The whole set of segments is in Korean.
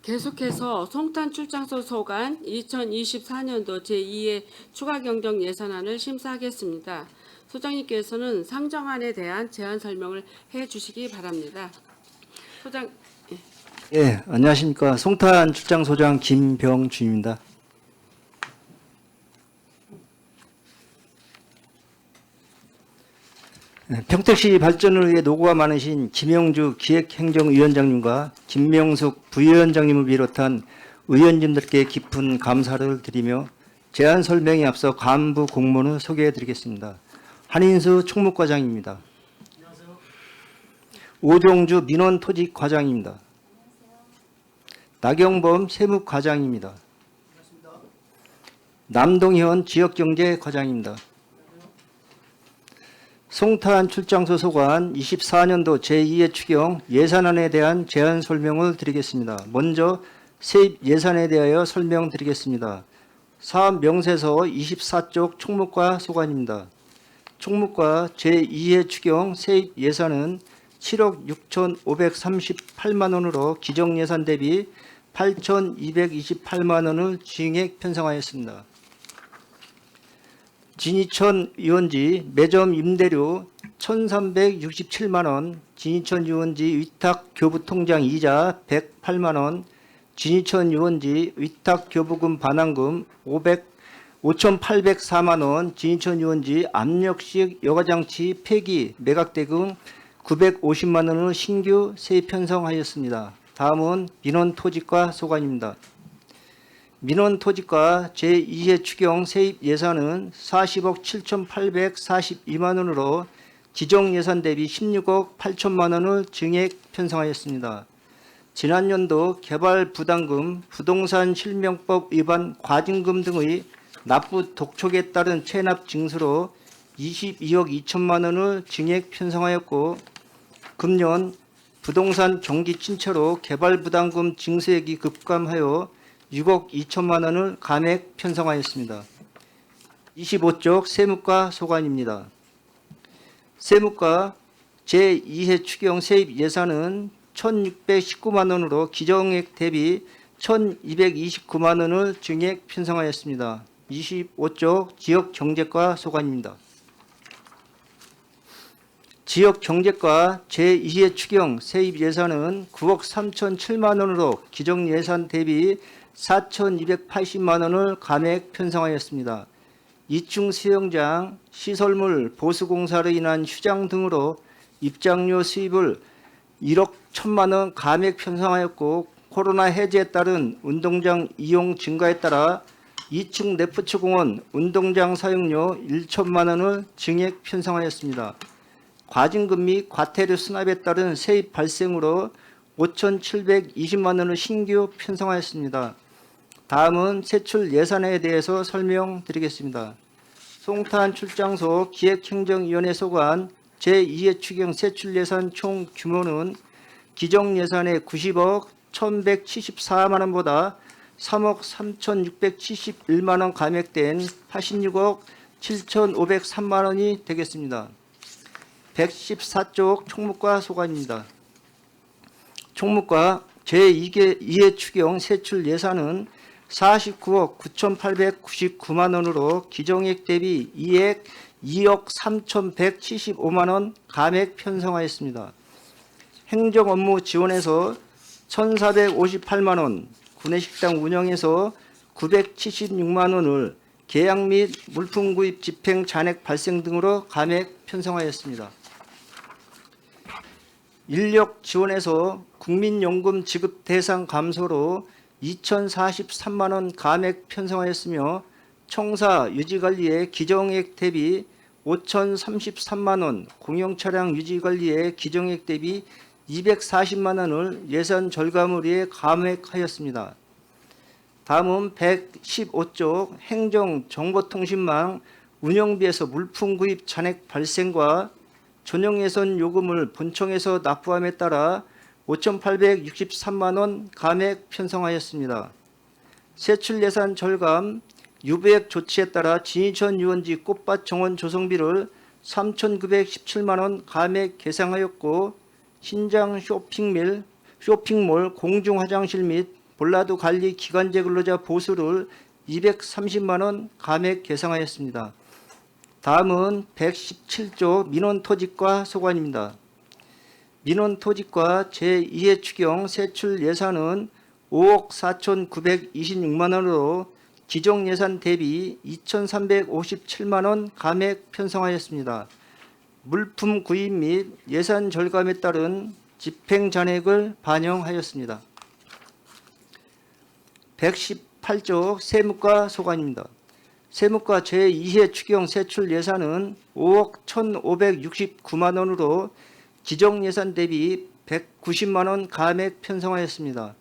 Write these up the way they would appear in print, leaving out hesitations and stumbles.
계속해서 송탄 출장소 소관 2024년도 제2회 추가 경정 예산안을 심사하겠습니다. 소장님께서는 상정안에 대한 제안 설명을 해주시기 바랍니다. 소장. 예, 안녕하십니까. 송탄 출장소장 김병준입니다. 평택시 발전을 위해 노고가 많으신 김영주 기획행정위원장님과 김명숙 부위원장님을 비롯한 의원님들께 깊은 감사를 드리며 제안 설명에 앞서 간부 공무원을 소개해 드리겠습니다. 한인수 총무과장입니다. 오종주 민원토지과장입니다. 나경범 세무과장입니다. 남동현 지역경제과장입니다. 송탄 출장소 소관 24년도 제2회 추경 예산안에 대한 제안 설명을 드리겠습니다. 먼저 세입 예산에 대하여 설명드리겠습니다. 사업 명세서 24쪽 총무과 소관입니다. 총무과 제2회 추경 세입 예산은 7억 6,538만 원으로 기정 예산 대비 8,228만 원을 증액 편성하였습니다. 진이천 유원지 매점 임대료 1,367만 원, 진이천 유원지 위탁 교부 통장 이자 108만 원, 진이천 유원지 위탁 교부금 반환금 5,804만 원, 진이천 유원지 압력식 여가장치 폐기 매각대금 950만 원을 신규 세입 편성하였습니다. 다음은 민원토지과 소관입니다. 민원토지과 제2회 추경 세입 예산은 40억 7,842만 원으로 지정 예산 대비 16억 8천만 원을 증액 편성하였습니다. 지난 연도 개발 부담금, 부동산 실명법 위반 과징금 등의 납부 독촉에 따른 체납 징수로 22억 2천만 원을 증액 편성하였고, 금년 부동산 경기 침체로 개발 부담금 징수액이 급감하여 6억 2천만 원을 감액 편성하였습니다. 25쪽 세무과 소관입니다. 세무과 제2회 추경 세입 예산은 1,619만 원으로 기정액 대비 1,229만 원을 증액 편성하였습니다. 25쪽 지역경제과 소관입니다. 지역경제과 제2회 추경 세입 예산은 9억 3,007만 원으로 기정 예산 대비 4,280만 원을 감액 편성하였습니다. 2층 수영장, 시설물 보수공사로 인한 휴장 등으로 입장료 수입을 1억 1천만 원 감액 편성하였고, 코로나 해제에 따른 운동장 이용 증가에 따라 2층 레프트공원 운동장 사용료 1천만 원을 증액 편성하였습니다. 과징금 및 과태료 수납에 따른 세입 발생으로 5,720만 원을 신규 편성하였습니다. 다음은 세출 예산에 대해서 설명드리겠습니다. 송탄 출장소 기획행정위원회 소관 제2회 추경 세출 예산 총 규모는 기정 예산의 90억 1,174만 원보다 3억 3,671만 원 감액된 86억 7,503만 원이 되겠습니다. 114쪽 총무과 소관입니다. 총무과 제2회 추경 세출 예산은 49억 9,899만 원으로 기정액 대비 2억 3,175만 원 감액 편성하였습니다. 행정 업무 지원에서 1,458만 원, 구내식당 운영에서 976만 원을 계약 및 물품 구입 집행 잔액 발생 등으로 감액 편성하였습니다. 인력 지원에서 국민연금 지급 대상 감소로 2,043만 원 감액 편성하였으며, 청사 유지관리의 기정액 대비 5,033만 원, 공용차량 유지관리의 기정액 대비 240만 원을 예산 절감을 위해 감액하였습니다. 다음은 115쪽 행정정보통신망 운영비에서 물품 구입 잔액 발생과 전용예산 요금을 본청에서 납부함에 따라 5,863만 원 감액 편성하였습니다. 세출 예산 절감, 유배액 조치에 따라 진이천 유원지 꽃밭 정원 조성비를 3,917만 원 감액 계상하였고, 신장 쇼핑몰 공중 화장실 및 볼라도 관리 기간제 근로자 보수를 230만 원 감액 개상하였습니다. 다음은 117조 민원토지과 소관입니다. 민원토지과 제2회 추경 세출 예산은 5억 4,926만 원으로 기존 예산 대비 2,357만 원 감액 편성하였습니다. 물품 구입 및 예산 절감에 따른 집행 잔액을 반영하였습니다. 118조 세무과 소관입니다. 세무과 제2회 추경 세출 예산은 5억 1,569만 원으로 지정 예산 대비 190만 원 감액 편성하였습니다.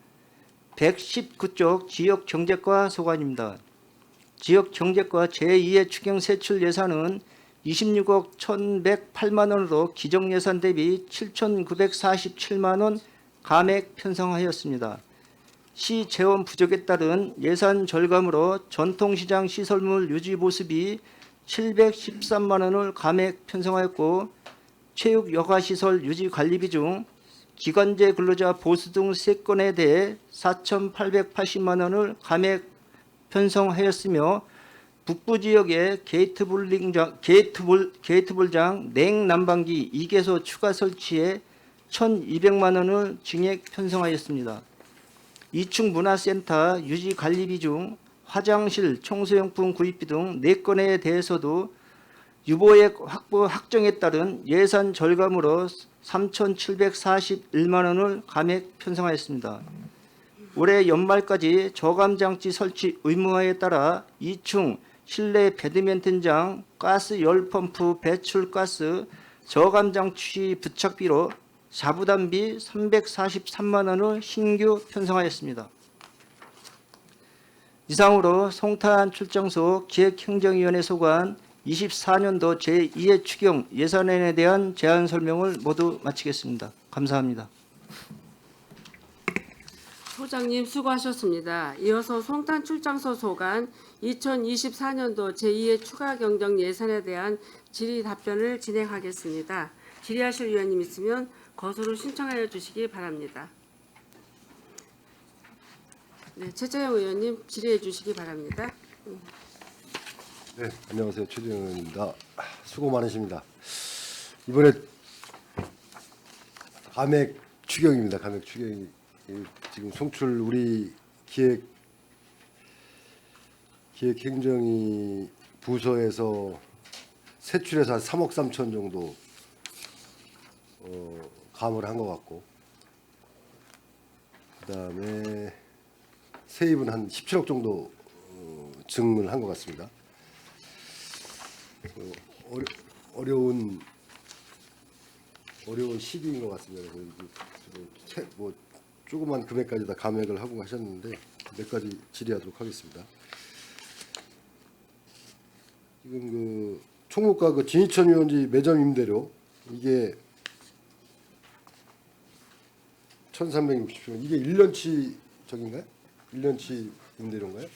119쪽 지역경제과 소관입니다. 지역경제과 제2회 추경 세출 예산은 26억 1,108만 원으로 기정 예산 대비 7,947만 원 감액 편성하였습니다. 시 재원 부족에 따른 예산 절감으로 전통시장 시설물 유지 보수비 713만 원을 감액 편성하였고 체육 여가시설 유지 관리비 중 기관제 근로자 보수 등 3건에 대해 4,880만 원을 감액 편성하였으며 북부 지역의 게이트볼장 냉난방기 2개소 추가 설치에 1,200만 원을 증액 편성하였습니다. 2층 문화센터 유지 관리비 중 화장실, 청소용품 구입비 등 4건에 대해서도 유보액 확보 확정에 따른 예산 절감으로 3,741만 원을 감액 편성하였습니다. 올해 연말까지 저감장치 설치 의무화에 따라 2층 실내 배드민턴장, 가스 열펌프 배출가스 저감장치 부착비로 자부담비 343만 원을 신규 편성하였습니다. 이상으로 송탄 출장소 기획행정위원회 소관 24년도 제2회 추경 예산안에 대한 제안 설명을 모두 마치겠습니다. 감사합니다. 소장님 수고하셨습니다. 이어서 송탄 출장소 소관 2024년도 제2회 추가 경정 예산에 대한 질의 답변을 진행하겠습니다. 질의하실 위원님 있으면 거소를 신청하여 주시기 바랍니다. 네, 최재형 의원님 질의해 주시기 바랍니다. 네, 안녕하세요. 최재형 의원입니다. 수고 많으십니다. 이번에 감액 추경입니다. 감액 추경이 지금 송출 우리 기획행정위 부서에서 세출해서 한 3억 3천 정도 감을 한 것 같고, 그다음에 세입은 한 17억 정도 증을 한 것 같습니다. 어려운 시기인 것 같습니다. 그래서 뭐 조그만 금액까지 다 감액을 하고 하셨는데 몇 가지 질의하도록 하겠습니다. 지금 그 총무과 그 진이천 유원지 매점 임대료 이게 1,360원, 이게 1년치 적인가요? 1년치 임대료인가요?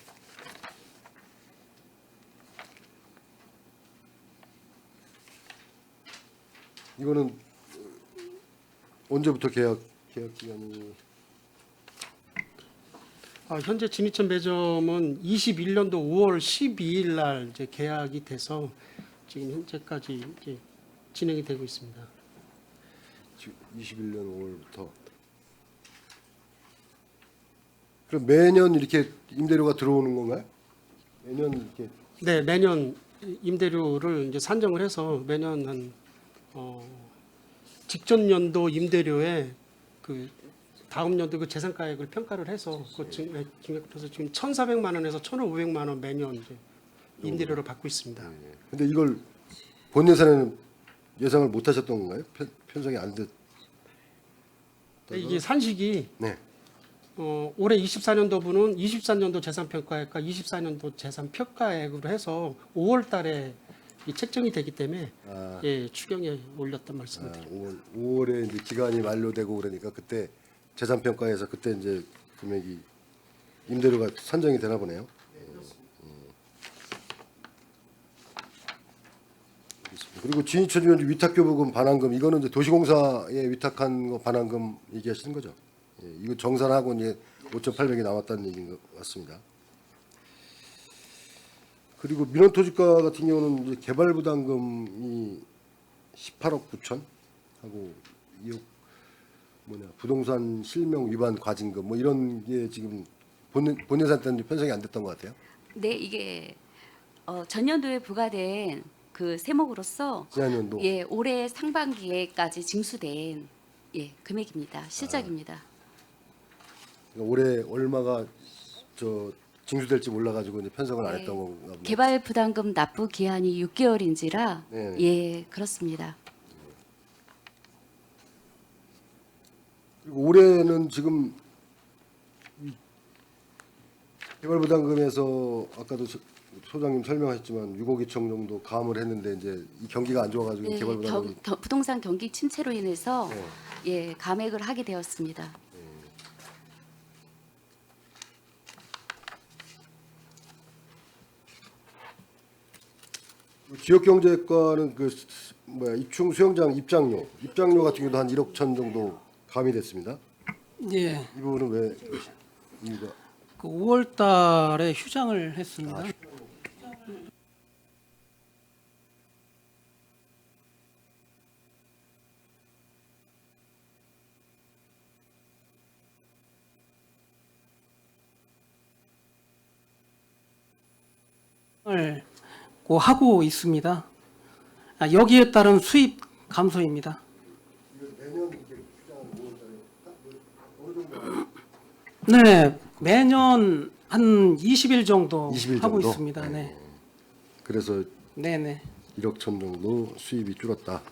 이거는 언제부터 계약 기간이? 현재 진이천 매점은 21년도 5월 12일 날 이제 계약이 돼서 지금 현재까지 이제 진행이 되고 있습니다. 지금 21년 5월부터. 그럼 매년 이렇게 임대료가 들어오는 건가요? 매년 이렇게? 네, 매년 임대료를 이제 산정을 해서 매년 한 직전 연도 임대료에 그 다음 연도 그 재산가액을 평가를 해서 그 증액해서 지금 1,400만 원에서 1,500만 원 매년 이제 임대료를 받고 있습니다. 근데 이걸 본 예산에는 예상을 못 하셨던 건가요? 편성이 안 됐. 이게 산식이 네. 올해 24년도분은 23년도 재산평가액과 24년도 재산평가액으로 해서 5월 달에 이 책정이 되기 때문에 예, 추경에 올렸던 말씀을 드립니다. 5월에 이제 기간이 만료되고 그러니까 그때 재산평가에서 그때 이제 금액이 임대료가 산정이 되나 보네요. 알겠습니다. 그리고 진이천 유원지 위탁교부금 반환금 이거는 이제 도시공사에 위탁한 거 반환금 얘기하시는 거죠? 예, 이거 정산하고 이제 5,800이 남았다는 얘기인 것 같습니다. 그리고 민원토지가 같은 경우는 이제 개발부담금이 18억 9천 하고 2억 부동산 실명 위반 과징금 뭐 이런 게 지금 본 예산 때는 편성이 안 됐던 것 같아요. 네, 이게 전년도에 부과된 그 세목으로서 지난년도 예, 올해 상반기에까지 징수된 금액입니다. 실적입니다. 그러니까 올해 얼마가 징수될지 몰라가지고 이제 편성을 안 네. 했던 건가 보네요. 개발 부담금 납부 기한이 6개월인지라 네. 예, 그렇습니다. 그리고 올해는 지금 이 개발부담금에서 아까도 소장님 설명하셨지만 6억 2천 정도 감을 했는데 이제 이 경기가 안 좋아가지고 네, 개발부담금이 부동산 경기 침체로 인해서 네. 예, 감액을 하게 되었습니다. 지역경제과는 입충 수영장 입장료 같은 경우도 한 1억 천 정도 감이 됐습니다. 예, 이 부분은 왜 이유가 그 5월 달에 휴장을 했습니다. 고 하고 있습니다. 여기에 따른 수입 감소입니다. 네, 매년 한 20일 정도 20일 하고 정도? 있습니다. 네, 그래서 네, 네. 1억 천 정도 수입이 줄었다.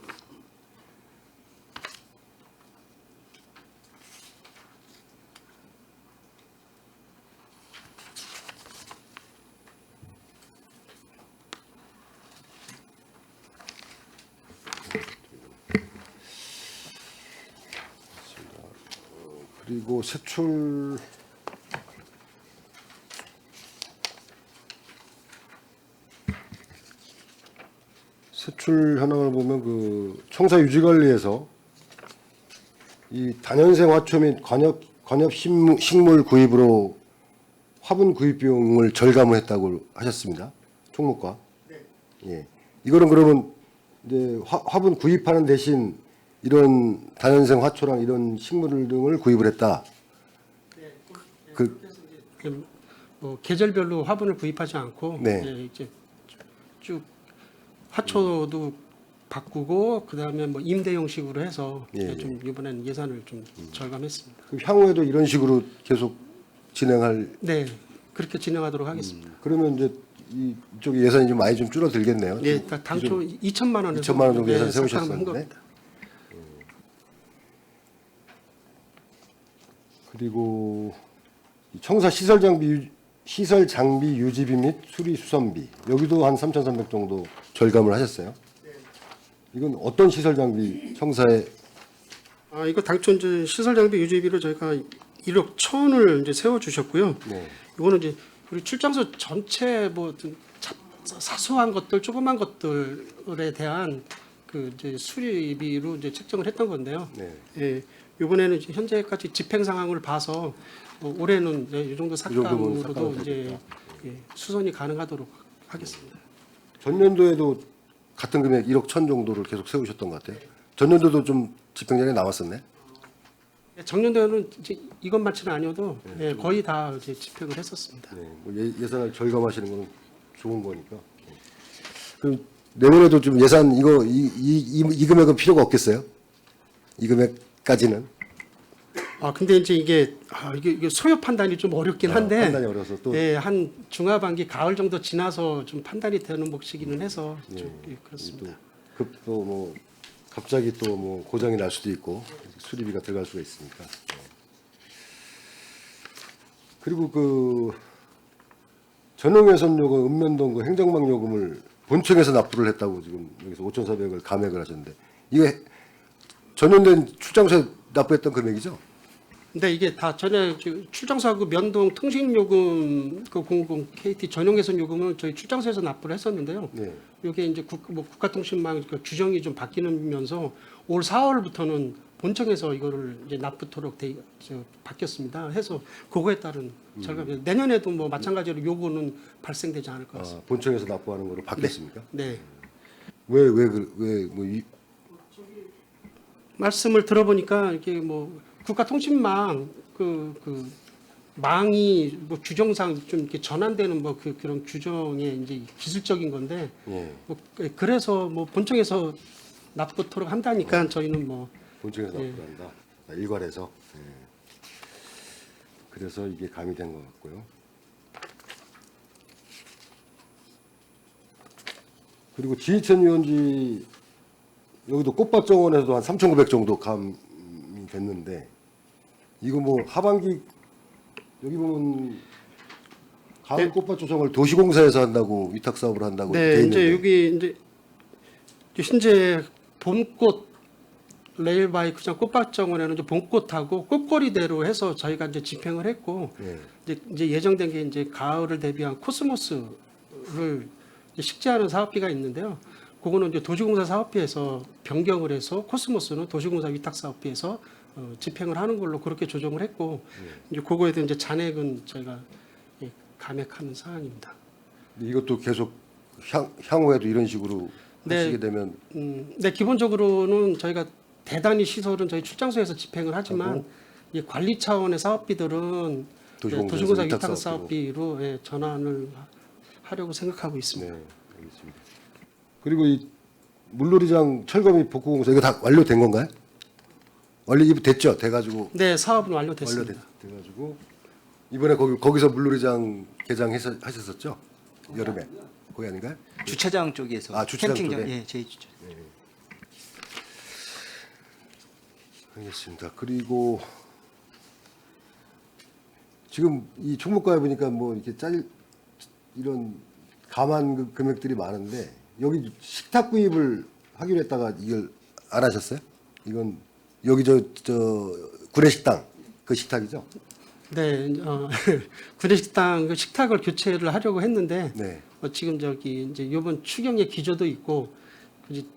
그리고 세출 현황을 보면 그 청사 유지관리에서 이 다년생 화초 및 관엽 식물 구입으로 화분 구입 비용을 절감을 했다고 하셨습니다. 총무과. 예. 이거는 그러면 이제 화분 구입하는 대신 이런 다년생 화초랑 이런 식물 등을 구입을 했다. 뭐 계절별로 화분을 구입하지 않고 네. 예, 이제 쭉 화초도 바꾸고 그다음에 뭐 임대 형식으로 해서 예, 좀 이번에는 예산을 좀 절감했습니다. 그럼 향후에도 이런 식으로 계속 진행할. 네, 그렇게 진행하도록 하겠습니다. 그러면 이제 이쪽에 예산이 좀 많이 좀 줄어들겠네요. 네, 당초 2천만 원에서 2천만 원 정도 예산 한 세우셨었는데. 겁니다. 그리고 이 청사 시설 장비 유지비 및 수리 수선비 여기도 한 3,300 정도 절감을 하셨어요. 이건 어떤 시설 장비 청사에 이거 당초 이제 시설 장비 유지비로 저희가 1억 1천을 이제 세워 주셨고요. 네. 이거는 이제 우리 출장소 전체 뭐좀 사소한 것들, 조그만 것들에 대한 그 이제 수리비로 이제 책정을 했던 건데요. 네. 예, 이번에는 이제 현재까지 집행 상황을 봐서 올해는 이 정도 삭감은 삭감으로도 이제 되겠다. 수선이 가능하도록 하겠습니다. 전년도에도 같은 금액 1억 1천 정도를 계속 세우셨던 것 같아요. 전년도도 좀 집행량이 남았었네. 작년도에는 이제 이것만치는 아니어도 거의 다 이제 집행을 했었습니다. 네. 뭐 예산을 절감하시는 건 좋은 거니까. 그럼 내년에도 좀 예산 이 금액은 필요가 없겠어요? 이 금액까지는. 근데 이제 이게 소요 판단이 좀 어렵긴 한데 판단이 어려서 또 한 중하반기 가을 정도 지나서 좀 판단이 되는 몫이기는 해서 좀 그렇습니다. 또 뭐 갑자기 또 뭐 고장이 날 수도 있고 수리비가 들어갈 수가 있으니까. 그리고 그 전용예선 요금, 읍면동 그 행정망 요금을 본청에서 납부를 했다고 지금 여기서 5,400을 감액을 하셨는데 이게 전년된 출장소에 납부했던 금액이죠? 근데 이게 다 전에 출장소하고 면동 통신요금 그 000 KT 전용 개선 요금은 저희 출장소에서 납부를 했었는데요. 네. 이게 이제 국가통신망 그 규정이 좀 바뀌면서 올 4월부터는 본청에서 이거를 이제 납부토록 바뀌었습니다. 해서 그거에 따른 절감. 내년에도 뭐 마찬가지로 요구는 발생되지 않을 것 같습니다. 본청에서 납부하는 거로 바뀌었습니까? 네. 왜왜뭐 말씀을 들어보니까 이게 뭐 국가통신망 그 망이 뭐 규정상 좀 이렇게 전환되는 뭐 그런 규정의 이제 기술적인 건데 예. 뭐 그래서 뭐 본청에서 납부토록 한다니까 저희는 뭐 본청에서 예. 납부한다. 일괄해서. 예. 그래서 이게 가미된 것 같고요. 그리고 지휘천 유원지 여기도 꽃밭 정원에서도 한 3,900 정도 감이 됐는데 이거 뭐 하반기 여기 보면 가을 네. 꽃밭 조성을 도시공사에서 한다고 위탁 사업을 한다고 돼 네, 있는데 이제 여기 이제 현재 봄꽃 레일바이크장 꽃밭정원에는 이제 봄꽃하고 꽃거리대로 해서 저희가 이제 집행을 했고 예. 이제 예정된 게 이제 가을을 대비한 코스모스를 이제 식재하는 사업비가 있는데요. 그거는 이제 도시공사 사업비에서 변경을 해서 코스모스는 도시공사 위탁 사업비에서 집행을 하는 걸로 그렇게 조정을 했고 이제 그거에 대한 이제 잔액은 저희가 예, 감액하는 사안입니다. 근데 이것도 계속 향후에도 이런 식으로 네. 하시게 되면 네, 기본적으로는 저희가 대단히 시설은 저희 출장소에서 집행을 하지만 이 관리 차원의 사업비들은 도시공사에서 도시공사 위탁 위탁 사업비로. 사업비로 예, 전환을 하려고 생각하고 있습니다. 네, 알겠습니다. 그리고 이 물놀이장 철거 및 복구 공사 이거 다 완료된 건가요? 완료 이거 됐죠? 돼가지고 네, 사업은 완료됐습니다. 돼가지고 이번에 거기서 물놀이장 하셨었죠? 여름에 거기 아닌가요? 주차장 쪽에서 아, 주차장 캠핑장 쪽에? 예, 제 주차. 알겠습니다. 그리고 지금 이 총무과에 보니까 뭐 이렇게 이런 감안 금액들이 많은데 여기 식탁 구입을 하기로 했다가 이걸 안 하셨어요? 이건 여기 저 구례식당 그 식탁이죠? 네, 구례식당 그 식탁을 교체를 하려고 했는데 네. 지금 저기 이제 이번 추경의 기조도 있고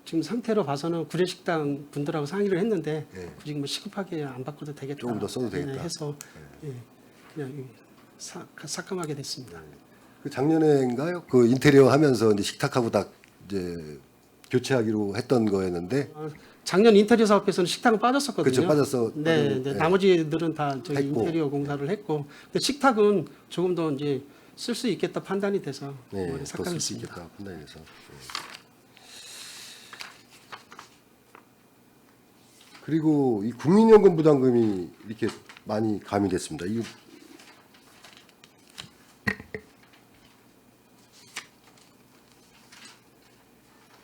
지금 상태로 봐서는 구례식당 분들하고 상의를 했는데 네. 지금 뭐 시급하게 안 바꿔도 되겠다. 조금 더 써도 되겠다. 해서 예, 그냥 삭감하게 됐습니다. 그 작년에인가요? 그 인테리어 하면서 이제 식탁하고 다 이제 교체하기로 했던 거였는데 작년 인테리어 사업에서는 식탁은 빠졌었거든요. 그렇죠, 네, 빠지고, 네, 네. 나머지들은 다 저희 했고. 인테리어 공사를 했고, 근데 식탁은 조금 더 이제 쓸 수 있겠다 판단이 돼서 네, 이번에 더 쓸 수 삭감했습니다. 있겠다 판단해서. 네. 그리고 이 국민연금 부담금이 이렇게 많이 가미됐습니다. 이거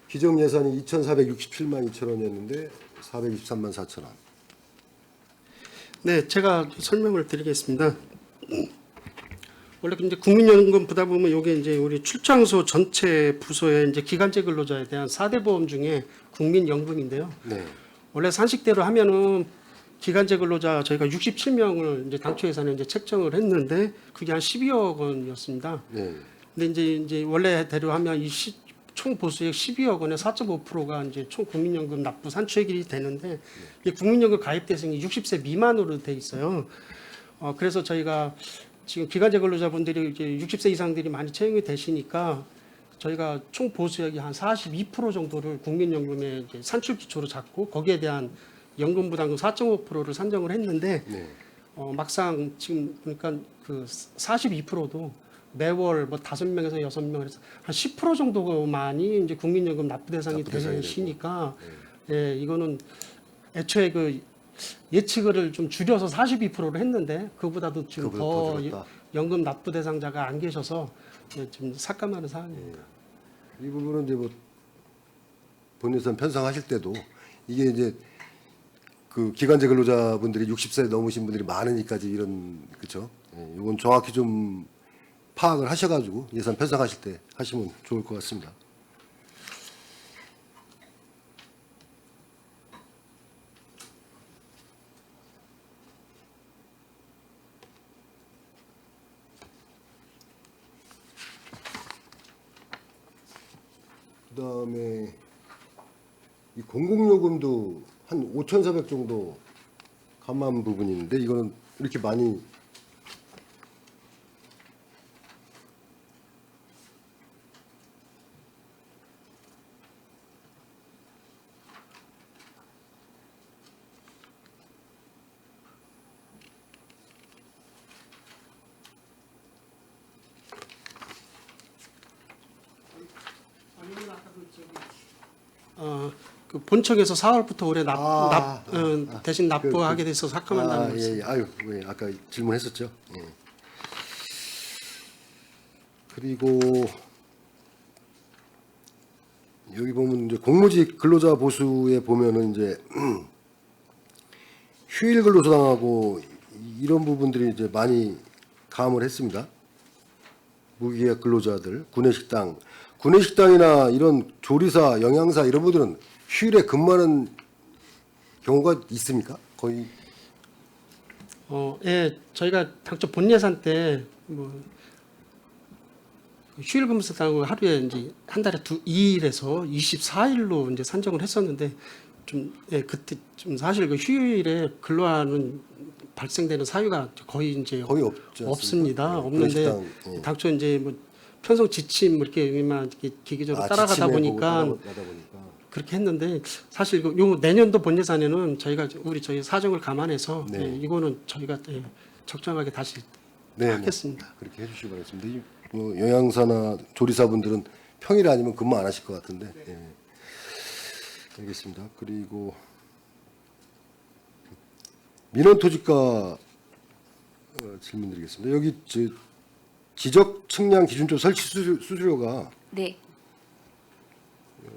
기정 예산이 2,467만 2천 원이었는데 423만 4천 원. 네, 제가 설명을 드리겠습니다. 원래 이제 국민연금 부담금은 요게 이제 우리 출장소 전체 부서의 이제 기간제 근로자에 대한 4대 보험 중에 국민연금인데요. 네. 원래 산식대로 하면은 기간제 근로자 저희가 67명을 이제 당초 예산에 이제 책정을 했는데 그게 한 12억 원이었습니다. 네. 근데 이제 원래대로 하면 총 보수액 12억 원의 4.5%가 이제 총 국민연금 납부 산출액이 되는데 이 국민연금 가입 대상이 60세 미만으로 돼 있어요. 그래서 저희가 지금 기간제 근로자분들이 이제 60세 이상들이 많이 채용이 되시니까 저희가 총 보수액이 한 42% 정도를 국민연금의 이제 산출 기초로 잡고 거기에 대한 연금 부담금 4.5%를 산정을 했는데 네. 막상 지금 보니까 그 42%도 매월 뭐 5명에서 6명 해서 한 10% 정도만이 이제 국민연금 납부 대상이 납부 대상이 되시니까 예, 이거는 애초에 그 예측을 좀 줄여서 42%를 했는데 그보다도 지금 그보다 더 더 줄었다. 연금 납부 대상자가 안 계셔서 예, 좀 삭감하는 사안입니다. 이 부분은 이제 뭐 본예산 편성하실 때도 이게 이제 그 기간제 근로자분들이 60세 넘으신 분들이 많으니까 이런 그렇죠. 이건 정확히 좀 파악을 하셔가지고 예산 편성하실 때 하시면 좋을 것 같습니다. 그다음에 이 공공요금도 한 5,400 정도 감한 부분이 있는데 이거는 이렇게 많이 그 본청에서 4월부터 올해 아, 대신 납부하게 돼서 삭감한다는 말씀. 예, 예. 아유, 예, 아까 질문했었죠. 예. 그리고 여기 보면 이제 공무직 근로자 보수에 보면은 이제 휴일 근로소득하고 이런 부분들이 이제 많이 감을 했습니다. 무기계약 근로자들, 구내식당이나 이런 조리사, 영양사 이런 분들은 휴일에 근무하는 경우가 있습니까? 거의 예, 저희가 당초 본 예산 때 뭐 휴일 근무수당을 하루에 이제 한 달에 2일에서 24일로 이제 산정을 했었는데 좀 예, 그때 좀 사실 그 휴일에 근로하는 발생되는 사유가 거의 이제 없지 않습니까? 없습니다. 네, 없는데 구내식당, 예. 당초 이제 뭐 편성 지침 뭐 이렇게만 이렇게 기계적으로 따라가다 지침에 보고 보니까 따라가다 보니까 그렇게 했는데 사실 요 내년도 본 예산에는 저희가 저희 사정을 감안해서 네. 예, 이거는 저희가 예, 적정하게 다시 네, 하겠습니다. 네. 그렇게 해주시기 바라겠습니다. 뭐 영양사나 조리사분들은 평일 아니면 근무 안 하실 것 같은데. 예. 알겠습니다. 그리고 민원토지가 질문드리겠습니다. 여기 지적 측량 기준점 설치 수수료가 네.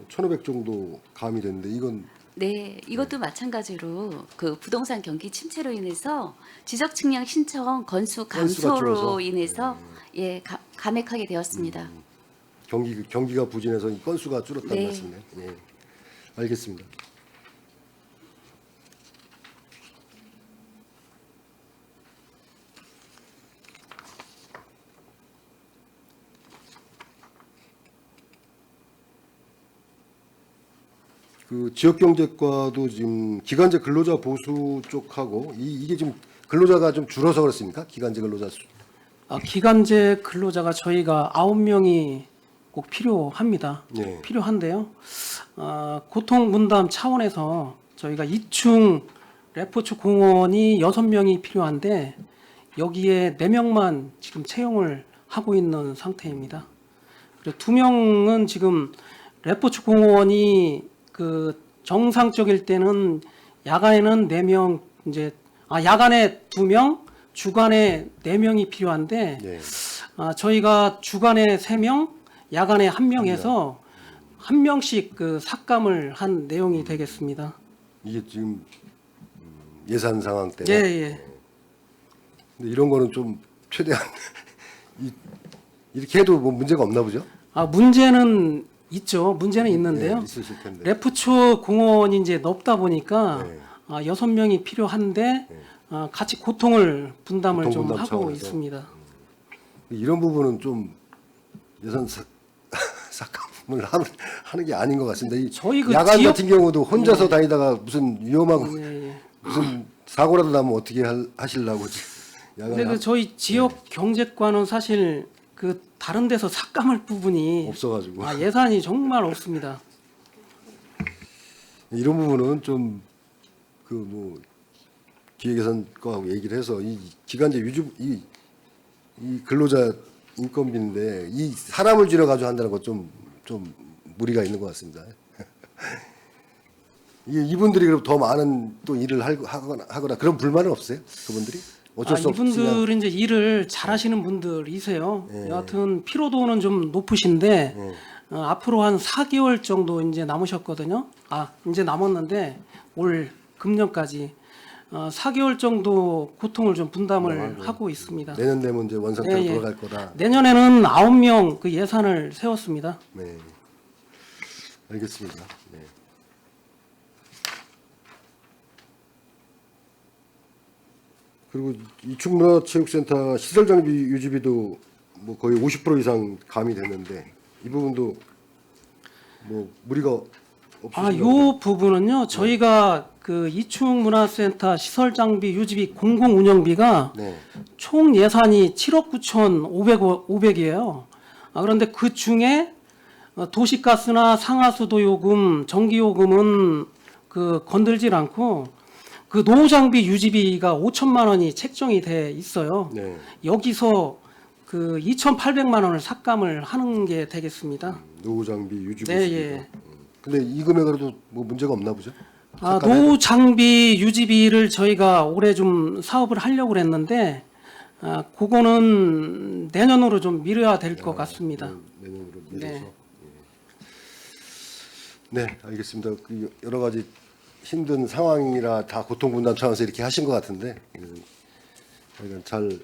1,500 정도 가미 됐는데 이건 네, 이것도 마찬가지로 그 부동산 경기 침체로 인해서 지적 측량 신청 건수 건수가 감소로 줄어서? 인해서 예, 감액하게 되었습니다. 경기가 부진해서 이 건수가 줄었다는 네. 말씀이네요. 예. 알겠습니다. 그 지역경제과도 지금 기간제 근로자 보수 쪽하고 이게 지금 근로자가 좀 줄어서 그렇습니까? 기간제 근로자 수. 기간제 근로자가 저희가 9명이 꼭 필요합니다. 네. 필요한데요. 고통 분담 차원에서 저희가 2층 레포츠 공원이 6명이 필요한데 여기에 4명만 지금 채용을 하고 있는 상태입니다. 그리고 2명은 지금 레포츠 공원이 그 정상적일 때는 야간에는 4명 야간에 2명, 주간에 4명이 필요한데 네. 저희가 주간에 3명, 야간에 1명 해서 1명씩 그 삭감을 한 내용이 되겠습니다. 이게 지금 예산 상황 예, 때문에. 예. 근데 이런 거는 좀 최대한 이렇게 해도 뭐 문제가 없나 보죠? 문제는 있죠. 문제는 있는데요. 네, 있으실 텐데. 레프초 공원이 이제 넓다 보니까 네. 6명이 필요한데 같이 고통을 분담을 고통 좀 분담 하고 차원에서. 있습니다. 이런 부분은 좀 예산 삭감을 하는 게 아닌 것 같습니다. 이 저희 그 야간 지역- 같은 경우도 혼자서 다니다가 무슨 위험한 예, 예. 무슨 사고라도 나면 어떻게 하시려고 지금 근데 야간에 그 저희 지역 경제과는 사실 그 다른 데서 삭감할 부분이 없어가지고 예산이 정말 없습니다. 이런 부분은 좀 그 뭐 기획예산과하고 얘기를 해서 이 기간제 이 근로자 인건비인데 이 사람을 줄여가지고 한다는 것 좀 무리가 있는 것 같습니다. 이분들이 그럼 더 많은 또 일을 하거나 그런 불만은 없어요? 그분들이 어쩔 수 없이 그냥 이분들은 이제 일을 잘하시는 분들이세요. 예. 여하튼 피로도는 좀 높으신데 예. 앞으로 한 4개월 정도 이제 남으셨거든요. 이제 남았는데 올 금년까지 4개월 정도 고통을 좀 분담을 하고 있습니다. 내년 되면 이제 원상태로 예, 예. 돌아갈 거다. 내년에는 9명 그 예산을 세웠습니다. 네, 알겠습니다. 네. 그리고 이충문화체육센터 시설 장비 유지비도 뭐 거의 50% 이상 감이 됐는데 이 부분도 뭐 무리가 아, 없으신가요? 요 부분은요. 저희가 그 이충 문화센터 시설 장비 유지비 공공 운영비가 네. 총 예산이 7억 9,500이에요. 그런데 그 중에 도시가스나 상하수도 요금, 전기요금은 그 건들질 않고 그 노후장비 유지비가 5천만 원이 책정이 돼 있어요. 네. 여기서 그 2,800만 원을 삭감을 하는 게 되겠습니다. 노후 장비 유지 네, 보수비가. 예. 근데 이 금액으로도 뭐 문제가 없나 보죠? 노후 장비 유지비를 저희가 올해 좀 사업을 하려고 그랬는데 그거는 내년으로 좀 미뤄야 될 것 같습니다. 내년으로 미뤄서. 네. 네, 알겠습니다. 그 여러 가지 힘든 상황이라 다 고통 분담 차원에서 이렇게 하신 것 같은데 하여간 잘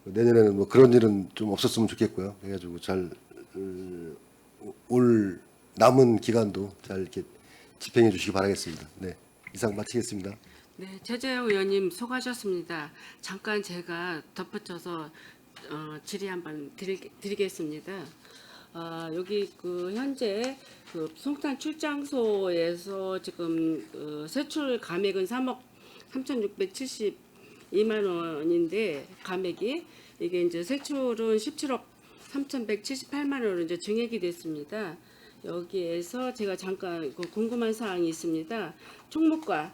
내년에는 뭐 그런 일은 좀 없었으면 좋겠고요. 그래가지고 잘 올 남은 기간도 잘 이렇게 집행해 주시기 바라겠습니다. 네, 이상 마치겠습니다. 네, 최재형 의원님 수고하셨습니다. 잠깐 제가 덧붙여서 질의 한번 드리겠습니다. 여기 그 현재 그 송탄 출장소에서 지금 세출 감액은 3억 3,672만 원인데 감액이 이게 이제 세출은 17억 3,178만 원으로 이제 증액이 됐습니다. 여기에서 제가 잠깐 그 궁금한 사항이 있습니다. 총무과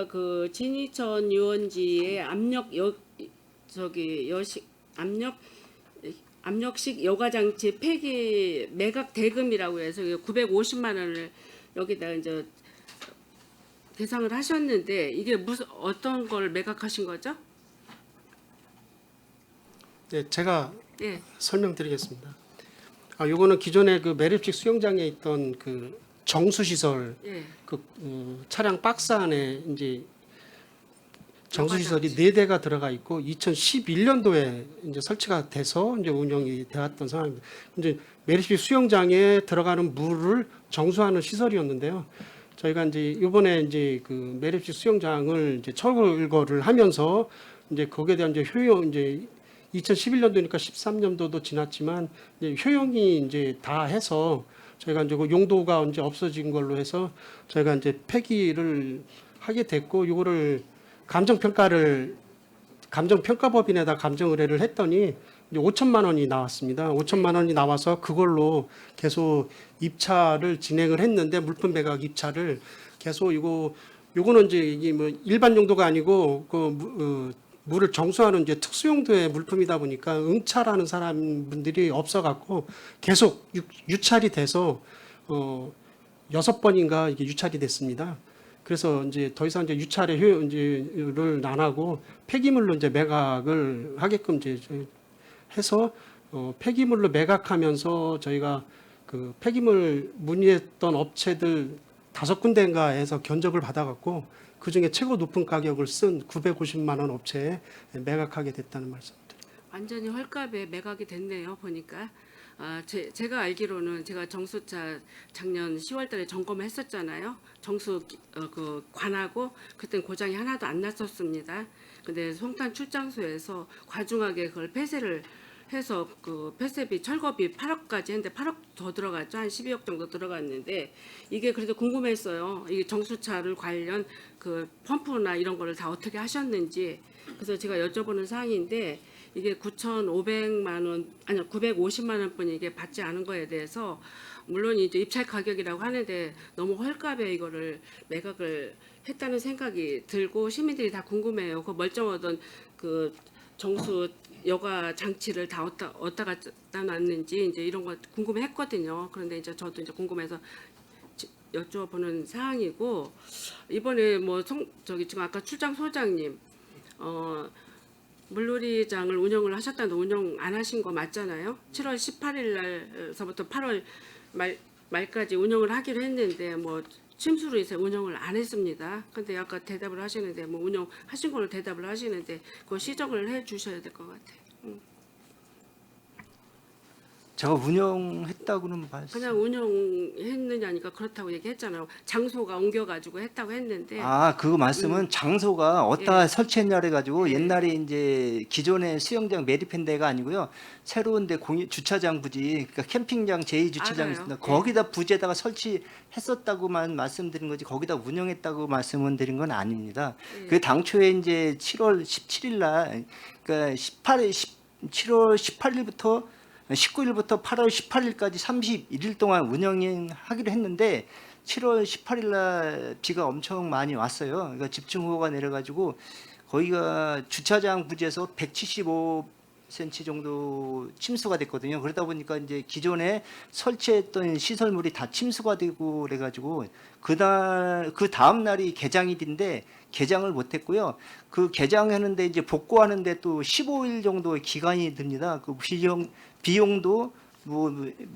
그 진이천 유원지의 압력식 여과장치 폐기 매각 대금이라고 해서 950만 원을 여기다 이제 대상을 하셨는데 이게 무슨 어떤 걸 매각하신 거죠? 네, 제가 예. 설명드리겠습니다. 요거는 기존에 그 매립식 수영장에 있던 그 정수 시설 예. 그 차량 박스 안에 이제 정수 시설이 4대가 들어가 있고 2011년도에 이제 설치가 돼서 이제 운영이 되었던 상황입니다. 이제 매립식 수영장에 들어가는 물을 정수하는 시설이었는데요. 저희가 이제 이번에 이제 그 매립식 수영장을 이제 철거를 하면서 이제 거기에 대한 이제 효용 이제 2011년도니까 13년도도 지났지만 이제 효용이 이제 다 해서 저희가 이제 그 용도가 이제 없어진 걸로 해서 저희가 이제 폐기를 하게 됐고 이거를 감정평가법인에다 감정 의뢰를 했더니 이제 5천만 원이 나왔습니다. 5천만 원이 나와서 그걸로 계속 입찰을 진행을 했는데 물품 매각 입찰을 계속 요거는 이제 이게 뭐 일반 용도가 아니고 물을 정수하는 이제 특수 용도의 물품이다 보니까 응찰하는 사람분들이 없어갖고 계속 유찰이 돼서 6번인가 이게 유찰이 됐습니다. 그래서 이제 더 이상 이제 유찰의 효율을 안 하고 폐기물로 이제 매각을 하게끔 이제 해서 폐기물로 매각하면서 저희가 그 폐기물 문의했던 업체들 5군데인가 해서 견적을 받아갖고 그 중에 최고 높은 가격을 쓴 950만 원 업체에 매각하게 됐다는 말씀드립니다. 완전히 헐값에 매각이 됐네요. 보니까 제가 알기로는 제가 정수차 작년 10월달에 점검했었잖아요. 정수 그 관하고 그땐 고장이 하나도 안 났었습니다. 근데 송탄 출장소에서 과중하게 그걸 폐쇄를 해서 그 폐쇄비 철거비 8억까지 했는데 8억 더 들어갔죠. 한 12억 정도 들어갔는데 이게 그래도 궁금했어요. 이게 정수차를 관련 그 펌프나 이런 거를 다 어떻게 하셨는지. 그래서 제가 여쭤보는 사항인데 이게 9,500만 원 아니 950만 원뿐이 이게 받지 않은 거에 대해서 물론 이제 입찰 가격이라고 하는데 너무 헐값에 이거를 매각을 했다는 생각이 들고 시민들이 다 궁금해요. 그 멀쩡하던 그 정수 여가 장치를 다 어디다 갖다 놨는지 이제 이런 거 궁금했거든요. 그런데 이제 저도 이제 궁금해서 여쭤보는 사항이고 이번에 뭐 지금 아까 출장 소장님 물놀이장을 운영을 하셨다는데 운영 안 하신 거 맞잖아요. 7월 18일 날서부터 8월 말까지 운영을 하기로 했는데 뭐 침수로 인해 운영을 안 했습니다. 근데 아까 대답을 하시는데 뭐 운영하신 걸로 대답을 하시는데 그거 시정을 해 주셔야 될 것 같아요. 제가 운영했다고는 말씀. 그냥 운영했느냐니까 그렇다고 얘기했잖아요. 장소가 옮겨가지고 했다고 했는데 아, 그 말씀은 장소가 어디다 예. 설치했냐 그래가지고 예. 옛날에 이제 기존의 수영장 매립한 데가 아니고요. 새로운데 주차장 부지, 그러니까 캠핑장 제2주차장이 알아요. 있습니다. 예. 거기다 부지에다가 설치했었다고만 말씀드린 거지 거기다 운영했다고 말씀은 드린 건 아닙니다. 예. 그 당초에 이제 7월 17일 날, 그러니까 7월 18일부터 19일부터 8월 18일까지 31일 동안 운영하기로 했는데 7월 18일 날 비가 엄청 많이 왔어요. 그러니까 집중호우가 내려가지고 거기가 주차장 부지에서 175cm 정도 침수가 됐거든요. 그러다 보니까 이제 기존에 설치했던 시설물이 다 침수가 되고 그래가지고 그 다음 날이 개장일인데 개장을 못했고요. 그 개장하는데 이제 복구하는데 또 15일 정도 기간이 듭니다. 그 비용도 뭐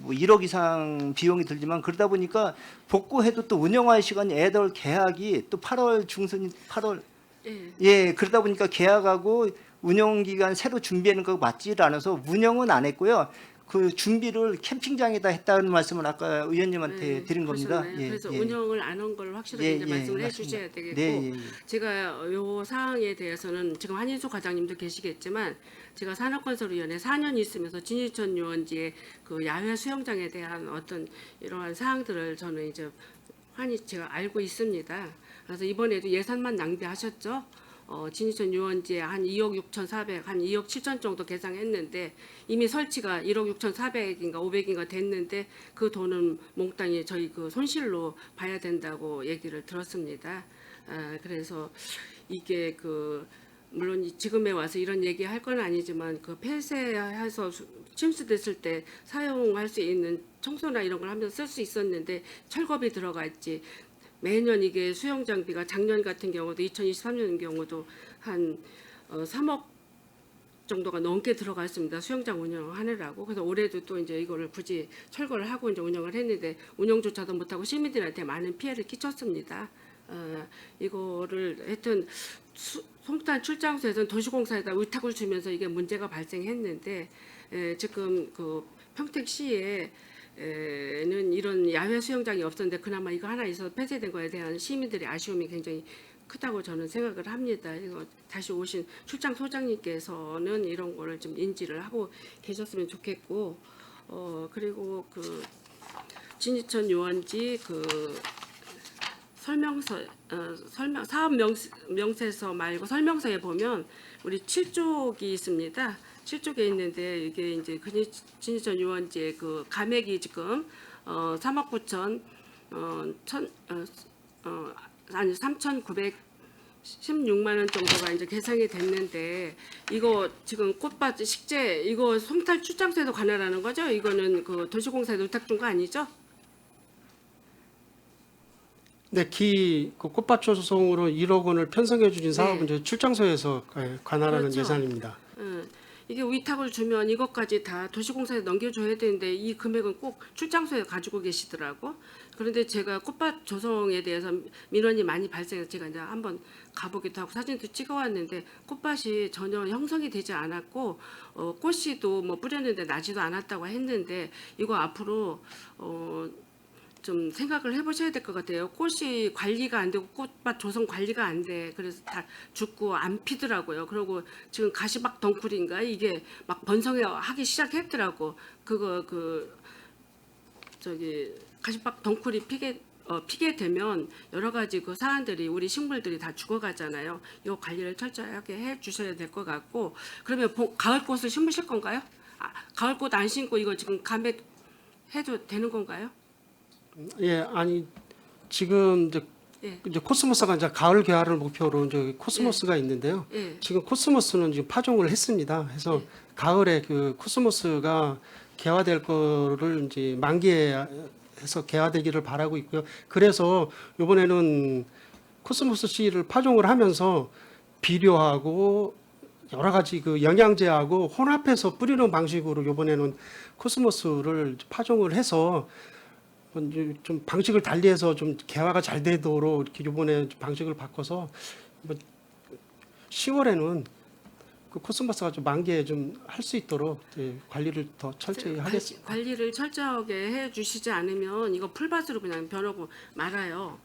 1억 이상 비용이 들지만 그러다 보니까 복구해도 또 운영할 시간이 애들 계약이 또 8월 중순 8월 예. 예 그러다 보니까 계약하고 운영 기간 새로 준비하는 거 맞지를 않아서 운영은 안 했고요. 그 준비를 캠핑장에다 했다는 말씀을 아까 의원님한테 네, 드린 겁니다. 그러셨나요? 그래서 예. 운영을 안 한 걸 확실하게 이제 말씀을 맞습니다. 해주셔야 되겠고 네, 예. 제가 요 사항에 대해서는 지금 한인수 과장님도 계시겠지만 제가 산업건설위원회 4년 있으면서 진이천 유원지의 그 야외 수영장에 대한 어떤 이러한 사항들을 저는 이제 제가 알고 있습니다. 그래서 이번에도 예산만 낭비하셨죠. 진이천 유원지에 한 2억 6,400, 한 2억 7천 정도 계상했는데 이미 설치가 1억 6,400인가 500인가 됐는데 그 돈은 몽땅히 저희 그 손실로 봐야 된다고 얘기를 들었습니다. 그래서 이게 그 물론 지금에 와서 이런 얘기 할 건 아니지만 그 폐쇄해서 침수됐을 때 사용할 수 있는 청소나 이런 걸 하면서 쓸 수 있었는데 철겁이 들어가 있지. 매년 이게 수영 장비가 작년 같은 경우도 2023년 경우도 한 3억 정도가 넘게 들어갔습니다. 수영장 운영하느라고. 그래서 올해도 또 이제 이거를 굳이 철거를 하고 이제 운영을 했는데 운영조차도 못하고 시민들한테 많은 피해를 끼쳤습니다. 이거를 하여튼 송탄 출장소에서는 도시공사에다 위탁을 주면서 이게 문제가 발생했는데 지금 그 평택시에 는 이런 야외 수영장이 없었는데 그나마 이거 하나 있어서 폐쇄된 거에 대한 시민들의 아쉬움이 굉장히 크다고 저는 생각을 합니다. 이거 다시 오신 출장 소장님께서는 이런 거를 좀 인지를 하고 계셨으면 좋겠고 그리고 그 진이천 유원지 그 설명서 사업 명세서 말고 설명서에 보면 우리 7쪽이 있습니다. 7쪽에 있는데 이게 이제 진이천 유원지의 그 감액이 지금 3억 9천 3,916만 원 정도가 이제 계상이 됐는데 이거 지금 꽃밭 식재 이거 송탄 출장소에도 관할하는 거죠? 이거는 그 도시공사에도 위탁 준 거 아니죠? 네, 그 꽃밭 조성으로 1억 원을 편성해 주신 사업은 네. 이제 출장소에서 관할하는 그렇죠. 예산입니다. 이게 위탁을 주면 이것까지 다 도시공사에 넘겨줘야 되는데 이 금액은 꼭 출장소에 가지고 계시더라고. 그런데 제가 꽃밭 조성에 대해서 민원이 많이 발생해서 제가 이제 한번 가보기도 하고 사진도 찍어왔는데 꽃밭이 전혀 형성이 되지 않았고 꽃씨도 뭐 뿌렸는데 나지도 않았다고 했는데 이거 앞으로 좀 생각을 해보셔야 될 것 같아요. 꽃이 관리가 안 되고 꽃밭 조성 관리가 안 돼. 그래서 다 죽고 안 피더라고요. 그리고 지금 가시박 덩쿨인가 이게 막 번성하기 시작했더라고. 그거 가시박 덩쿨이 피게 되면 여러 가지 그 사안들이 우리 식물들이 다 죽어가잖아요. 이거 관리를 철저하게 해 주셔야 될 것 같고 그러면 가을 꽃을 심으실 건가요? 가을 꽃 안 심고 이거 지금 감액 해도 되는 건가요? 예, 아니 지금 예. 이제 코스모스가 이제 가을 개화를 목표로 이제 코스모스가 있는데요. 예. 지금 코스모스는 지금 파종을 했습니다. 그래서 가을에 그 코스모스가 개화될 거를 이제 만기해서 개화되기를 바라고 있고요. 그래서 이번에는 코스모스 씨를 파종을 하면서 비료하고 여러 가지 그 영양제하고 혼합해서 뿌리는 방식으로 이번에는 코스모스를 파종을 해서 좀 방식을 달리해서 좀 개화가 잘 되도록 이렇게 이번에 방식을 바꿔서 10월에는 그 코스모스가 좀 만개 좀 할 수 있도록 관리를 더 철저히 하겠습니다. 관리를 철저하게 해주시지 않으면 이거 풀밭으로 그냥 변하고 말아요.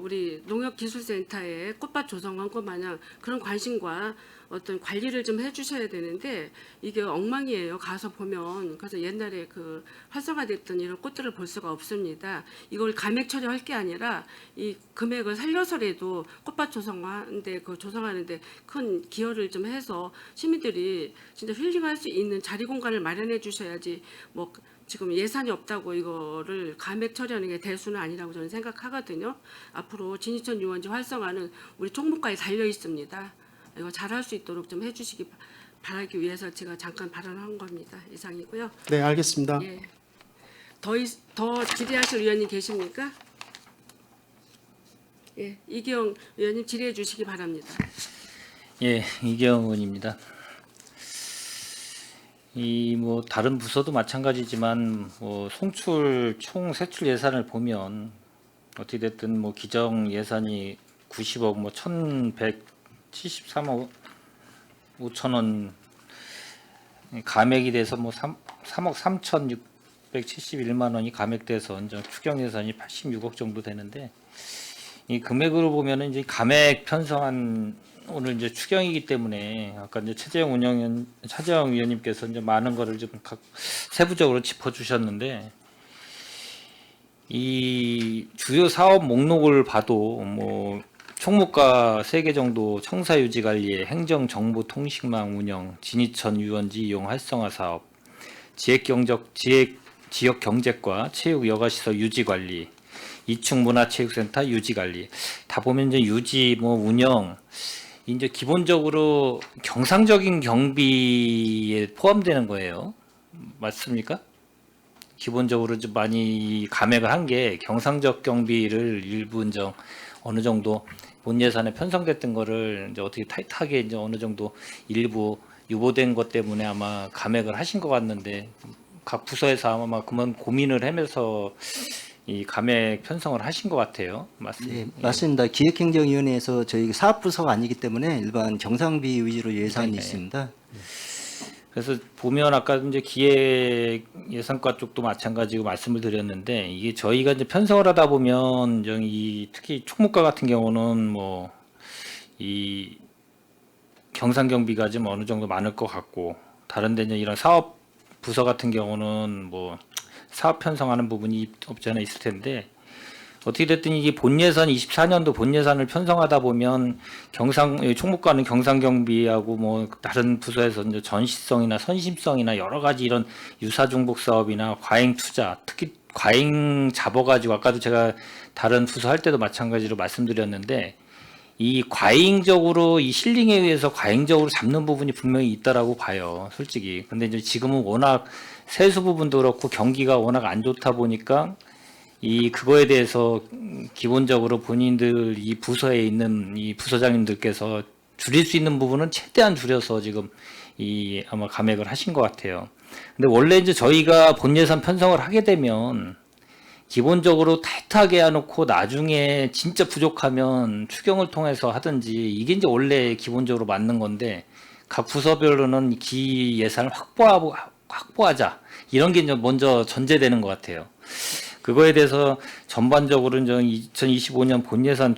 우리 농협기술센터의 꽃밭 조성한 것 마냥 그런 관심과 어떤 관리를 좀 해주셔야 되는데 이게 엉망이에요. 가서 보면 그래서 옛날에 그 활성화됐던 이런 꽃들을 볼 수가 없습니다. 이걸 감액 처리할 게 아니라 이 금액을 살려서라도 꽃밭 조성하는데 그 조성하는데 큰 기여를 좀 해서 시민들이 진짜 힐링할 수 있는 자리 공간을 마련해 주셔야지 뭐 지금 예산이 없다고 이거를 감액 처리하는 게 대수는 아니라고 저는 생각하거든요. 앞으로 진이천 유원지 활성화는 우리 총무과에 달려 있습니다. 이거 잘할 수 있도록 좀 해주시기 바라기 위해서 제가 잠깐 발언한 겁니다. 이상이고요. 네, 알겠습니다. 예. 더 질의하실 의원님 계십니까? 예, 이기영 의원님 질의해 주시기 바랍니다. 예, 이경 의원입니다. 이 뭐 다른 부서도 마찬가지지만 뭐 송출 총 세출 예산을 보면 어떻게 됐든 뭐 기정 예산이 90억 뭐 1,173억 5천 원 감액이 돼서 뭐 3억 3,671만 원이 감액돼서 이제 추경 예산이 86억 정도 되는데 이 금액으로 보면은 이제 감액 편성한 오늘 이제 추경이기 때문에 아까 이제 차재영 위원님께서 이제 많은 거를 좀 세부적으로 짚어주셨는데 이 주요 사업 목록을 봐도 뭐 총무과 3개 정도 청사 유지 관리에 행정 정보 통신망 운영, 진이천 유원지 이용 활성화 사업, 지역 경제과 체육 여가시설 유지 관리, 이충 문화체육센터 유지 관리 다 보면 이제 유지 뭐 운영 이제 기본적으로 경상적인 경비에 포함되는 거예요. 맞습니까? 기본적으로 좀 많이 감액을 한 게 경상적 경비를 일부 이제 어느 정도 본 예산에 편성됐던 거를 이제 어떻게 타이트하게 이제 어느 정도 일부 유보된 것 때문에 아마 감액을 하신 것 같는데 각 부서에서 아마 그만 고민을 하면서 이 감액 편성을 하신 것 같아요. 맞습니다. 네, 맞습니다. 기획행정위원회에서 저희 사업부서가 아니기 때문에 일반 경상비 위주로 예산이 네. 있습니다. 그래서 보면 아까 이제 기획 예산과 쪽도 마찬가지고 말씀을 드렸는데 이게 저희가 이제 편성을 하다 보면 이제 이 특히 총무과 같은 경우는 뭐 이 경상경비가 좀 어느 정도 많을 것 같고 다른데 이제 이런 사업 부서 같은 경우는 뭐 사업 편성하는 부분이 없지 않아 있을 텐데 어떻게 됐든 이게 본 예산 24년도 본 예산을 편성하다 보면 총무과는 경상경비하고 뭐 다른 부서에서 이제 전시성이나 선심성이나 여러 가지 이런 유사중복 사업이나 과잉 투자, 특히 과잉 잡아가지고 아까도 제가 다른 부서 할 때도 마찬가지로 말씀드렸는데 이 과잉적으로 이 실링에 의해서 과잉적으로 잡는 부분이 분명히 있다라고 봐요, 솔직히. 근데 이제 지금은 워낙 세수 부분도 그렇고 경기가 워낙 안 좋다 보니까 이 그거에 대해서 기본적으로 본인들 이 부서에 있는 이 부서장님들께서 줄일 수 있는 부분은 최대한 줄여서 지금 이 아마 감액을 하신 것 같아요. 근데 원래 이제 저희가 본 예산 편성을 하게 되면 기본적으로 타이트하게 해놓고 나중에 진짜 부족하면 추경을 통해서 하든지 이게 이제 원래 기본적으로 맞는 건데 각 부서별로는 기 예산을 확보하자 이런 게 이제 먼저 전제되는 것 같아요. 그거에 대해서 전반적으로 이제 2025년 본 예산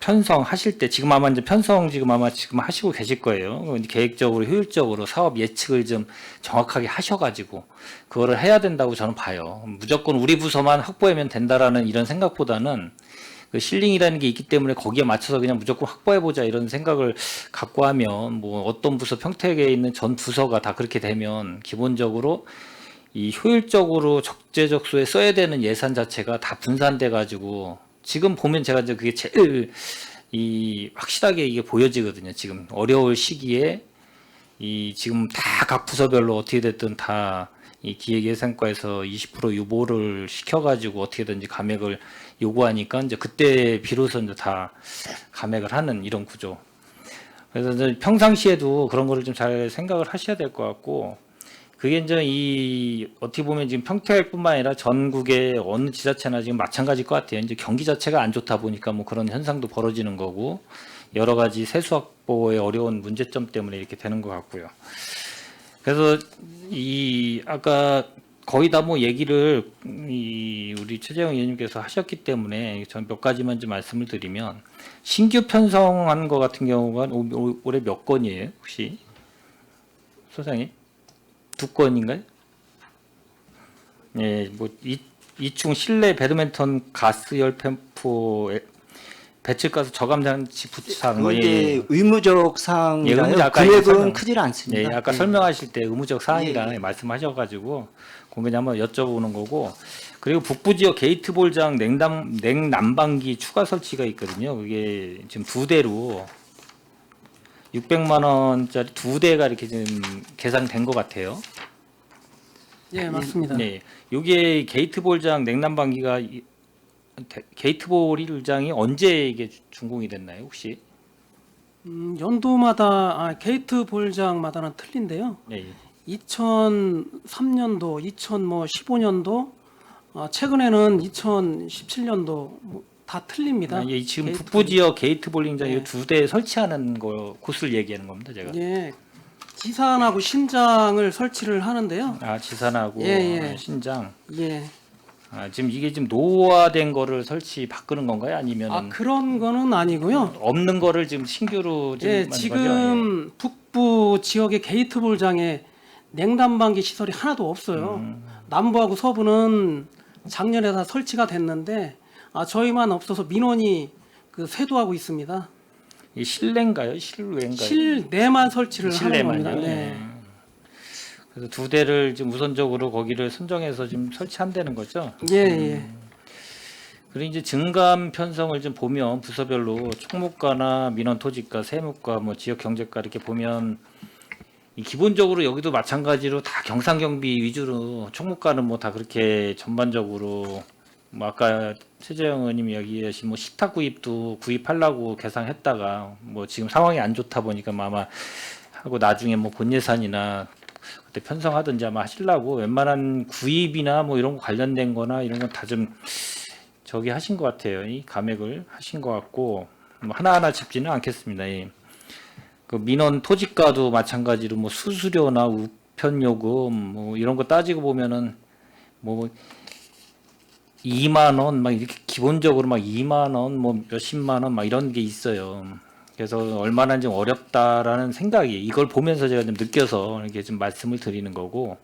편성하실 때 지금 아마 이제 편성 지금 하시고 계실 거예요. 계획적으로 효율적으로 사업 예측을 좀 정확하게 하셔가지고 그거를 해야 된다고 저는 봐요. 무조건 우리 부서만 확보하면 된다라는 이런 생각보다는 그 실링이라는 게 있기 때문에 거기에 맞춰서 그냥 무조건 확보해보자 이런 생각을 갖고 하면 뭐 어떤 부서 평택에 있는 전 부서가 다 그렇게 되면 기본적으로 이 효율적으로 적재적소에 써야 되는 예산 자체가 다 분산돼 가지고 지금 보면 제가 이제 그게 제일 이 확실하게 이게 보여지거든요. 지금 어려울 시기에 이 지금 다 각 부서별로 어떻게 됐든 다 이 기획예산과에서 20% 유보를 시켜가지고 어떻게든지 감액을 요구하니까 이제 그때 비로소 이제 다 감액을 하는 이런 구조. 그래서 이제 평상시에도 그런 거를 좀 잘 생각을 하셔야 될 것 같고. 그게 이제 이 어떻게 보면 지금 평택뿐만 아니라 전국의 어느 지자체나 지금 마찬가지일 것 같아요. 이제 경기 자체가 안 좋다 보니까 뭐 그런 현상도 벌어지는 거고 여러 가지 세수 확보의 어려운 문제점 때문에 이렇게 되는 것 같고요. 그래서 이 아까 거의 다 뭐 얘기를 우리 최재형 의원님께서 하셨기 때문에 전 몇 가지만 좀 말씀을 드리면, 신규 편성한 거 같은 경우가 올해 몇 건이에요 혹시 소장님? 2건인가요? 예, 뭐 이충 실내 배드민턴 가스 열 펌프 배출가스 저감 장치 부착 뭐 이게 의무적 예, 사항이라요. 의무적 아까 이제 금액은 설명- 크질 않습니다. 예, 아까 예. 설명하실 때 의무적 사항이라 예. 말씀하셔가지고 공연히 한번 여쭤보는 거고, 그리고 북부 지역 게이트 볼장 냉난방기 추가 설치가 있거든요. 그게 지금 2대로 600만 원짜리 2대가 이렇게 지금 계산된 것 같아요. 예, 맞습니다. 네, 이게 게이트 볼장 냉난방기가 게이트 볼장이 언제 이게 준공이 됐나요, 혹시? 연도마다 게이트 볼장마다는 틀린데요. 네. 2003년도, 2015년도, 최근에는 2017년도 다 틀립니다. 예, 지금 게이트 북부 지역 게이트 볼링장 네. 이 2대 설치하는 곳을 얘기하는 겁니다, 제가. 예, 지산하고 신장을 설치를 하는데요. 아, 지산하고 예, 예. 신장. 예, 지금 이게 지금 노후화된 거를 설치 바꾸는 건가요? 아니면 그런 거는 아니고요. 없는 거를 지금 신규로 지금 예, 만든 거죠? 지금 북부 지역의 게이트 볼장에 냉난방기 시설이 하나도 없어요. 남부하고 서부는 작년에 다 설치가 됐는데 저희만 없어서 민원이 세도하고 있습니다. 이 실내인가요? 실외인가요? 실내만 설치를 하는 실내만요. 겁니다. 네. 그래서 2대를 지금 우선적으로 거기를 선정해서 지금 설치한다는 거죠. 예, 예. 그리고 이제 증감 편성을 좀 보면 부서별로 총무과나 민원토지과, 세무과, 뭐 지역경제과 이렇게 보면 이 기본적으로 여기도 마찬가지로 다 경상경비 위주로, 총무과는 뭐 다 그렇게 전반적으로 뭐 아까 최재형 의원님이 이야기하신 뭐 식탁 구입도 구입하려고 계산했다가 뭐 지금 상황이 안 좋다 보니까 뭐 아마 하고 나중에 뭐 본 예산이나 그때 편성하든지 아마 하시려고 웬만한 구입이나 뭐 이런 거 관련된 거나 이런 건 다 좀 저기 하신 것 같아요. 이 감액을 하신 것 같고, 뭐 하나하나 짚지는 않겠습니다. 예. 그 민원 토지가도 마찬가지로 뭐 수수료나 우편 요금 뭐 이런 거 따지고 보면은 뭐 2만 원 막 이렇게 기본적으로 막 2만 원 뭐 몇십만 원 막 이런 게 있어요. 그래서 얼마나 좀 어렵다라는 생각이, 이걸 보면서 제가 좀 느껴서 이렇게 좀 말씀을 드리는 거고,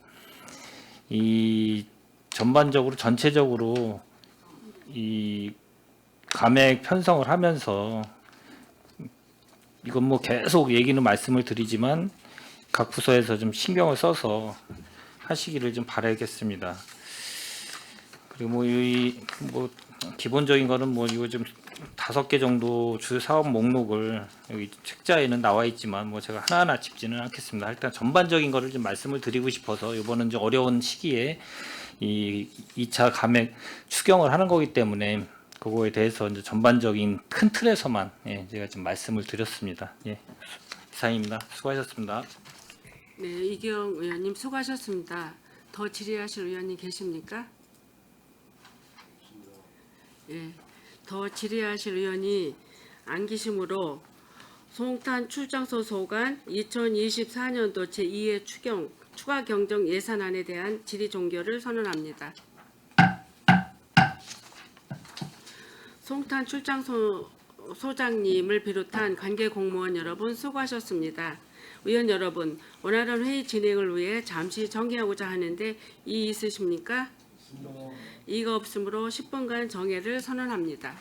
이 전반적으로 전체적으로 이 감액 편성을 하면서 이건 뭐 계속 얘기는 말씀을 드리지만 각 부서에서 좀 신경을 써서 하시기를 좀 바라겠습니다. 그리고 뭐 이 뭐 기본적인 거는 뭐 이거 좀 5개 정도 주 사업 목록을 여기 책자에는 나와 있지만 뭐 제가 하나하나 짚지는 않겠습니다. 일단 전반적인 거를 좀 말씀을 드리고 싶어서, 이번은 좀 어려운 시기에 이 2차 감액 추경을 하는 거기 때문에 그거에 대해서 이제 전반적인 큰 틀에서만 제가 좀 말씀을 드렸습니다. 예, 이상입니다. 수고하셨습니다. 네, 이경 의원님 수고하셨습니다. 더 질의하실 의원님 계십니까? 예, 더 질의하실 의원이 안 계시므로 송탄 출장소 소관 2024년도 제2회 추가 경정 예산안에 대한 질의 종결을 선언합니다. 송탄 출장소 소장님을 비롯한 관계 공무원 여러분 수고하셨습니다. 의원 여러분, 원활한 회의 진행을 위해 잠시 정회하고자 하는데 이의 있으십니까? 이의가 없으므로 10분간 정회를 선언합니다.